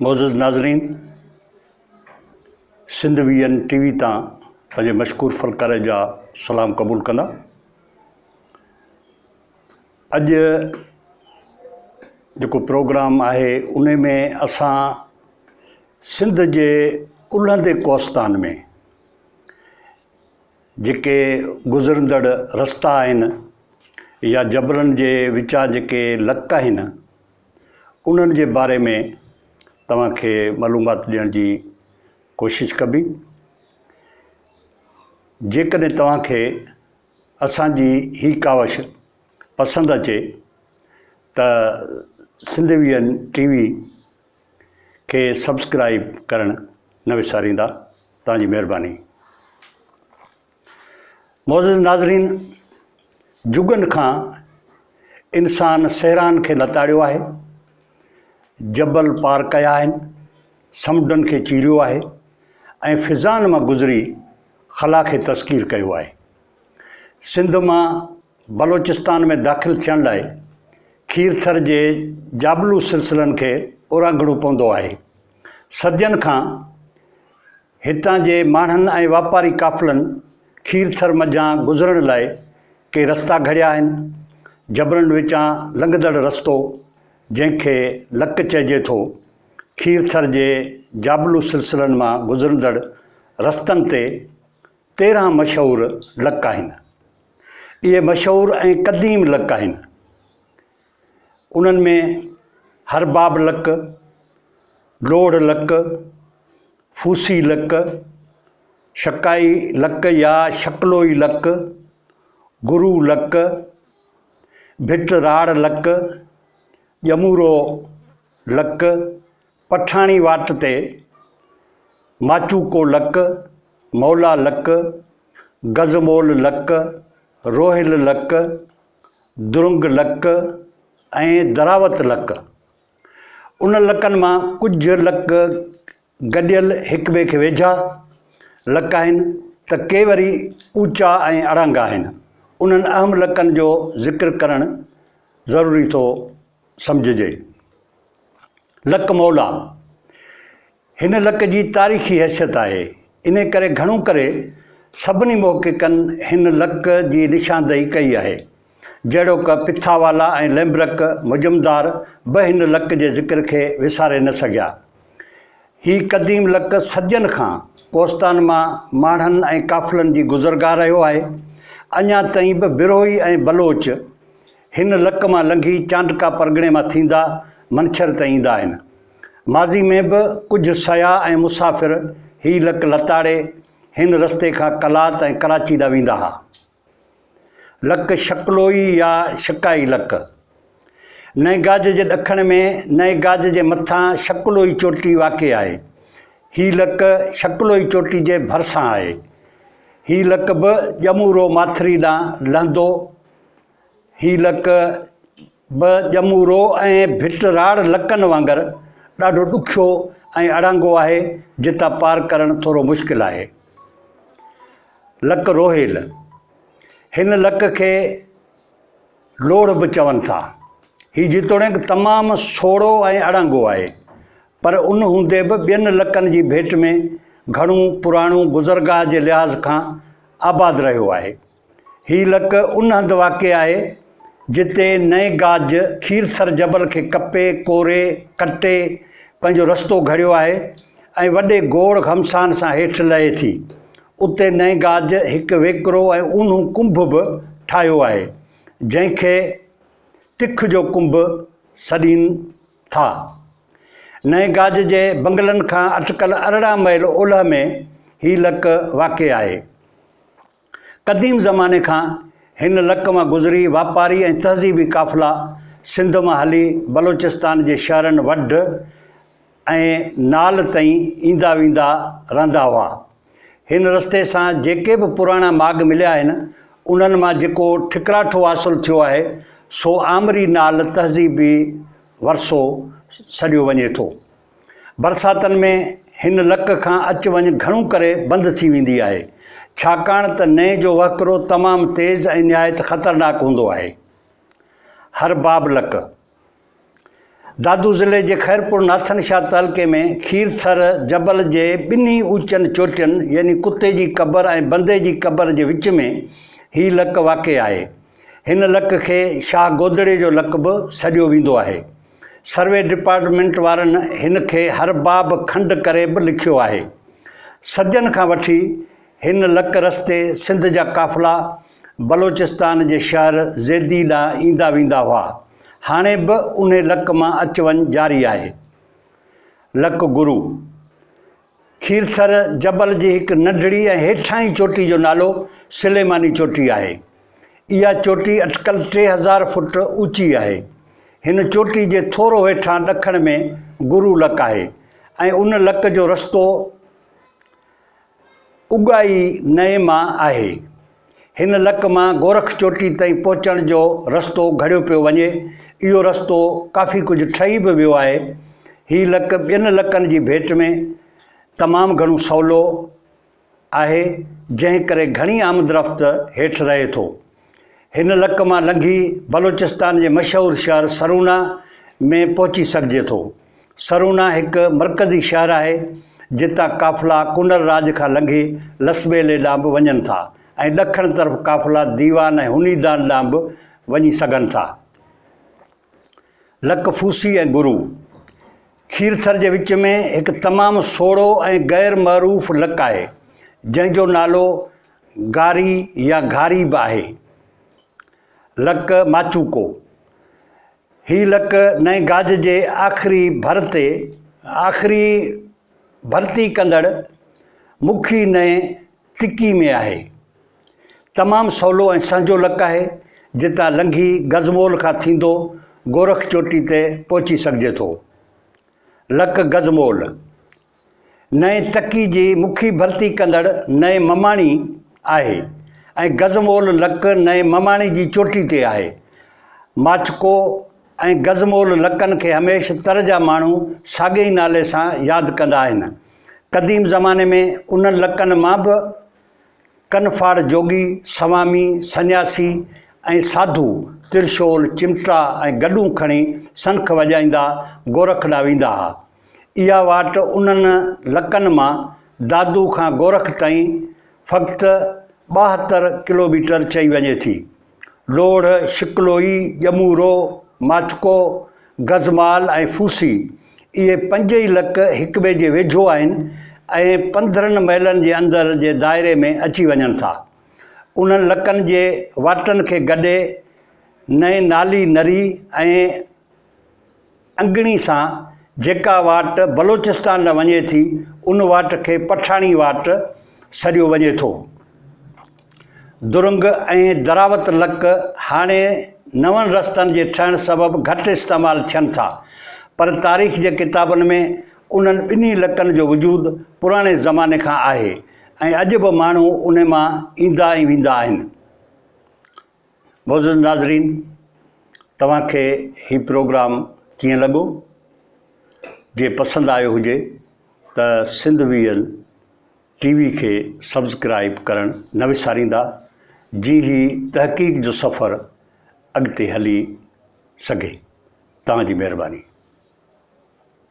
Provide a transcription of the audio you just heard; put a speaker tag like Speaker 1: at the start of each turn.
Speaker 1: मोज़िज़ नाज़रीन, Sindh VN TV तां पंहिंजे मशकूर फ़नकार जा सलाम क़बूल कंदा। अॼु जेको प्रोग्राम आहे उन में असां सिंध जे उलहंदे कोस्तान में जेके गुज़रंदड़ रस्ता आहिनि या जबलनि जे विचां जेके लक आहिनि उन्हनि जे बारे में तव्हांखे मालूमात ॾियण जी कोशिशि कबी। जेकॾहिं तव्हांखे असांजी ही कावश पसंदि अचे त सिंध वीएन टीवी खे सब्सक्राइब करणु न विसारींदा। तव्हांजी महिरबानी। मोज़िज़ नाज़रीन, जुगनि खां इंसान सहरान खे लताड़ियो आहे, जबल पार कया आहिनि, समुंडनि खे चीरियो आहे ऐं फिज़ान मां गुज़री ख़ला खे तस्कीर कयो आहे। सिंध मां बलोचिस्तान में दाख़िल थियण लाइ खीरथर जे जाबलू सिलसिलनि खे उरांघणो पवंदो आहे। सदियनि खां हितां जे माण्हुनि ऐं वापारी काफ़िलनि खीरथर मझां गुज़रण लाइ के रस्ता घड़िया आहिनि। जबलनि विचां लंघंदड़ रस्तो जंहिंखे लक चइजे थो, खीरथर जे जाबलू सिलसिलनि मां गुज़रंदड़ रस्तनि ते 13 मशहूरु लक आहिनि। इहे मशहूरु ऐं क़दीम लक आहिनि। उन्हनि में हरबाब लक, लोढ़ लक, फूसी लक, शकाई लक या शकलोई लक, गुरू लक, भिटराड़ लक, ॼमूरो लक, पठाणी वाट ते माचूको लक, मौला लक, गज़मोल लक, रोहिल लक, दुरुंग लक ऐं दरावत लक। उन लकनि मां कुझु लक गॾियल हिक ॿिए खे वेझा लक आहिनि त के वरी ऊचा ऐं अड़ंगा आहिनि। उन्हनि अहम लकनि जो ज़िक्र करणु ज़रूरी थो सम्झिजे। लक मौला, हिन लक जी तारीख़ी हैसियत आहे। इन करे घणो करे सभिनी मौक़िक़नि हिन लक जी निशानदेही कई आहे। जहिड़ोकि पिथावाला ऐं लेम्ब्रक मुजमदार बि हिन लक जे ज़िक्र खे विसारे न सघिया। हीउ क़दीम लक सदियनि खां कोस्तान मां माण्हुनि ऐं काफ़िलनि जी गुज़रगाह रहियो आहे। अञा ताईं बि बिरोही ऐं बलोच हिन लक मां लंघी चांडका परगिणे मां थींदा मंछर ते ईंदा आहिनि। माज़ी में बि कुझु सयाह ऐं मुसाफ़िर हीउ लक लताड़े हिन रस्ते खां कलात ऐं कराची ॾांहुं वेंदा हुआ। लक शकलोई या शकाई लक, नए गाज जे ॾखण में नए गाज जे मथां शकलोई चोटी वाक़िए आहे। हीउ लक शकलोई चोटी जे भरिसां आहे। हीउ लक बि ॼमूरो माथिरी ॾांहुं लहंदो। हीउ लक बि ॼमूरो ऐं भिटराड़ लकनि वांगुरु ॾाढो ॾुखियो ऐं अड़ांगो आहे, जितां पार करणु थोरो मुश्किल आहे। लक रोहेल, हिन लक खे लोढ़ बि चवनि था। हीउ जेतोणीकि तमामु सोढ़ो ऐं अड़ांगो आहे, पर उन हूंदे बि ॿियनि लकनि जी भेट में घणो पुराणो गुज़रगाह जे लिहाज़ खां आबाद रहियो आहे। हीउ लक उन हंधि वाक़िए आहे जिते नए गाज खीरथर जबल खे कपे कोरे कटे पंहिंजो रस्तो घड़ियो आहे ऐं वॾे गोड़ घमसान सां हेठि लहे थी। उते नए गाज हिकु वेकिरो ऐं ऊन्हो कुंभ बि ठाहियो आहे, जंहिंखे तिख जो कुंभ सॾीनि था। नए गाज जे बंगलनि खां अटकल 18 माइल ओलह में हीउ लक वाक़िए आहे। क़दीम ज़माने खां हिन लक मां गुज़री वापारी ऐं तहज़ीबी काफ़िला सिंध मां हली बलोचिस्तान जे शहरनि वढ ऐं नाल ताईं ईंदा वेंदा रहंदा हुआ। हिन रस्ते सां जेके बि पुराणा माॻ मिलिया आहिनि उन्हनि मां जेको ठिकराठो हासिलु थियो आहे सो आमरी नाल तहज़ीबी वरसो सॾियो वञे थो। बरसातनि में हिन लक खां अचु वञु घणो करे बंदि थी वेंदी आहे, छाकाणि त नए जो वहकिरो तमामु तेज़ ऐं निहायत ख़तरनाक हूंदो आहे। हरबाब लक, दादू ज़िले जे खैरपुर नाथन शाह तालुके में खीरथर जबल जे ॿिन्ही ऊचनि चोटियुनि यानी कुते जी क़बर ऐं बंदे जी क़बर जे विच में हीउ लक वाक़िए आहे। हिन लक खे शाह गोदड़े जो लक बि सॾियो वेंदो आहे। सर्वे डिपार्टमेंट वारनि हिन खे हर बाब खंड करे बि लिखियो आहे। सदियुनि खां वठी हिन लक रस्ते सिंध जा काफ़िला बलोचिस्तान जे शहर ज़ैदी ॾांहुं ईंदा वेंदा हुआ। हाणे बि उन लक मां अच वञ जारी आहे। लक गुरु खीरथर जबल जी हिकु नंढड़ी ऐं हेठां ई चोटी जो नालो सिलेमानी चोटी आहे। इहा चोटी अटकल 3000 फुट ऊची आहे। हिन चोटी जे थोरो हेठां ॾखण में गुरु लक आहे ऐं उन लक जो रस्तो उगाई नए मां आहे। हिन लक मां गोरख चोटी ताईं पहुचण जो रस्तो घड़ियो पियो वञे। इहो रस्तो काफ़ी कुझु ठही बि वियो आहे। हीउ लक ॿियनि लकनि जी भेट में तमामु घणो सवलो आहे, जंहिं करे घणी आमदरफ़्त हेठि रहे थो। हिन लक मां लंघी बलोचिस्तान जे मशहूरु शहर सरूना में पहुची सघिजे थो। सरूना हिकु मरकज़ी शहर आहे जितां काफ़िला कुनर राज खां लंघी लसबेले ॾांहुं बि वञनि था ऐं ॾखण तरफ़ काफ़िला दीवान ऐं हुनीदान ॾांहुं बि वञी सघनि था। लक फूसी ऐं गुरु खीरथर जे विच में हिकु तमामु सोढ़ो ऐं ग़ैर मरूफ़ लक आहे, जंहिंजो नालो गारी या घारी बि आहे। लक माचूको हीउ लक नए गाज जे आख़िरी भर्ती कंदड़ मुखी नए तिकी में आहे। तमामु सवलो ऐं संजो लक आहे, जितां लंघी गज़मोल खां थींदो गोरख चोटी ते पहुची सघिजे थो। लक गज़मोल नए तकी जी मुखी भर्ती कंदड़ नए ममाणी आहे ऐं गज़मोल लक नए ममाणी जी चोटी ते आहे। माचको ऐं गज़मोल लकनि खे हमेशह तर जा माण्हू साॻे ई नाले सां यादि कंदा आहिनि। क़दीम ज़माने में उन्हनि लकनि मां बि कनफाड़ जोगी, स्वामी, सन्यासी ऐं साधू त्रिशूल, चिमटा ऐं गॾूं खणी सनख वॼाईंदा गोरख ॾांहुं वेंदा हुआ। इहा वाट उन्हनि लकनि मां दादू खां गोरख ताईं फ़क़्ति 72 किलोमीटर चई वञे थी। लोढ़, शिकलोई, ॼमूरो, माचको, गज़माल ऐं फूसी इहे 5 ई लक हिक ॿिए जे वेझो आहिनि ऐं 15 माइलनि जे अंदरि जे दाइरे में अची वञनि था। उन्हनि लकनि जे वाटनि खे गॾे नए नाली नरी ऐं अंगणी सां जेका वाट बलोचिस्तान ॾांहुं वञे थी, उन वाट खे पठाणी वाट सॾियो वञे थो। दुरुंग ऐं दरावत लक हाणे नवनि रस्तनि जे ठहिण सबबु घटि इस्तेमालु थियनि था, पर तारीख़ जे किताबनि में उन्हनि ॿिन्ही लकनि जो वजूदु पुराणे ज़माने खां आहे ऐं अॼु बि माण्हू उन मां ईंदा ऐं वेंदा आहिनि। मोअज़्ज़िज़ नाज़रीन, तव्हांखे हीउ प्रोग्राम कीअं लॻो? जे पसंदि आयो हुजे त सिंध विजन TV खे सब्सक्राइब करणु न विसारींदा, जी ही तहक़ीक़ जो सफ़र अॻिते हली सघे। तव्हांजी महिरबानी।